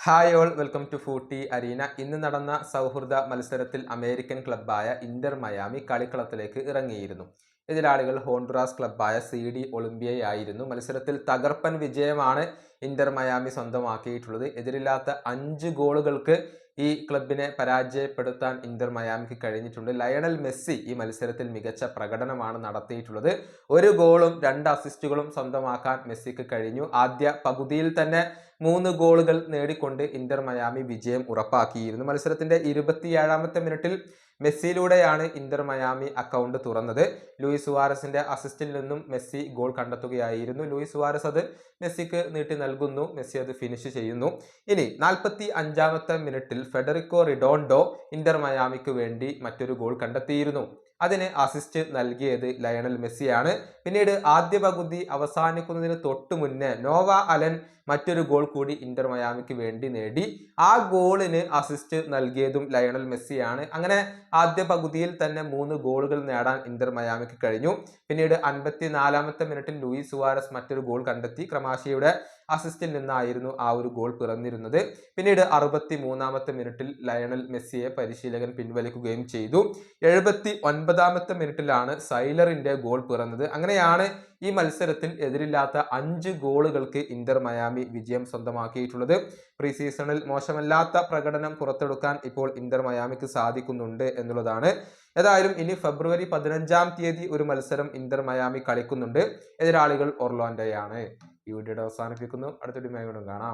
Hi all welcome to Footy Arena. ഇന്ന് നടന്ന സൗഹൃദ മത്സരത്തിൽ അമേരിക്കൻ ക്ലബ്ബായ ഇന്റർ മയാമി കളിക്കളത്തിലേക്ക് ഇറങ്ങിയിരുന്നു. എതിരാളികൾ ഹോണ്ടുറാസ് ക്ലബ്ബായ CD ഒളിമ്പിയയായിരുന്നു. മത്സരത്തിൽ തകർപ്പൻ വിജയമാണ് ഇന്റർ മയാമി സ്വന്തമാക്കിയിട്ടുള്ളത്. എതിരില്ലാത്ത 5 ഗോളുകൾക്ക് ഈ ക്ലബിനെ പരാജയപ്പെടുത്താൻ ഇന്റർ മയാമിക്ക് കഴിഞ്ഞിട്ടുണ്ട്. ലയണൽ മെസ്സി ഈ മത്സരത്തിൽ മികച്ച പ്രകടനമാണ് നടത്തിയിട്ടുള്ളത്. 1 ഗോളും 2 അസിസ്റ്റുകളും സ്വന്തമാക്കാൻ മെസ്സിക്ക് കഴിഞ്ഞു. ആദ്യ പകുതിയിൽ തന്നെ 3 ഗോളുകൾ നേടിക്കൊണ്ട് ഇന്റർ മയാമി വിജയം ഉറപ്പാക്കിയിരുന്നു. മത്സരത്തിന്റെ 27ാമത്തെ മിനിറ്റിൽ മെസ്സിയിലൂടെയാണ് ഇന്റർ മയാമി അക്കൗണ്ട് തുറന്നത്. ലൂയിസ് സുവാരസിന്റെ അസിസ്റ്റിൽ നിന്നും മെസ്സി ഗോൾ കണ്ടെത്തുകയായിരുന്നു. ലൂയിസ് സുവാരസ് അത് മെസ്സിക്ക് നീട്ടി നൽകുന്നു. മെസ്സി അത് ഫിനിഷ് ചെയ്യുന്നു. ഇനി 45ാമത്തെ മിനിറ്റിൽ ഫെഡറിക്കോ റിഡോണ്ടോ ഇന്റർ മയാമിക്ക് വേണ്ടി മറ്റൊരു ഗോൾ കണ്ടെത്തിയിരുന്നു. അതിന് അസിസ്റ്റ് നൽകിയത് ലയണൽ മെസ്സിയാണ്. പിന്നീട് ആദ്യ പകുതി അവസാനിക്കുന്നതിന് തൊട്ടു മുന്നേ നോവ അലൻ മറ്റൊരു ഗോൾ കൂടി ഇന്റർ മയാമിക്ക് വേണ്ടി നേടി. ആ ഗോളിന് അസിസ്റ്റ് നൽകിയതും ലയണൽ മെസ്സിയാണ്. അങ്ങനെ ആദ്യ പകുതിയിൽ തന്നെ 3 ഗോളുകൾ നേടാൻ ഇന്റർ മയാമിക്ക് കഴിഞ്ഞു. പിന്നീട് 54ാമത്തെ മിനിറ്റിൽ ലൂയിസ് സുവാരസ് മറ്റൊരു ഗോൾ കണ്ടെത്തി. ക്രമാശിയുടെ അസിസ്റ്റിൽ നിന്നായിരുന്നു ആ ഒരു ഗോൾ പിറന്നിരുന്നത്. പിന്നീട് 63ാമത്തെ മിനിറ്റിൽ ലയണൽ മെസ്സിയെ പരിശീലകൻ പിൻവലിക്കുകയും ചെയ്തു. 79ാമത്തെ മിനിറ്റിലാണ് സൈലറിന്റെ ഗോൾ പിറന്നത്. അങ്ങനെയാണ് ഈ മത്സരത്തിൽ എതിരില്ലാത്ത 5 ഗോളുകൾക്ക് ഇന്റർ മയാമി വിജയം സ്വന്തമാക്കിയിട്ടുള്ളത്. പ്രീ സീസണിൽ മോശമല്ലാത്ത പ്രകടനം പുറത്തെടുക്കാൻ ഇപ്പോൾ ഇന്റർ മയാമിക്ക് സാധിക്കുന്നുണ്ട് എന്നുള്ളതാണ്. ഏതായാലും ഇനി ഫെബ്രുവരി 15-ാം തീയതി ഒരു മത്സരം ഇന്റർ മയാമി കളിക്കുന്നുണ്ട്. എതിരാളികൾ ഒർലാൻഡോയാണ്. ഈ വീഡിയോ അവസാനിപ്പിക്കുന്നു. അടുത്ത വീഡിയോയുമായി കാണാം.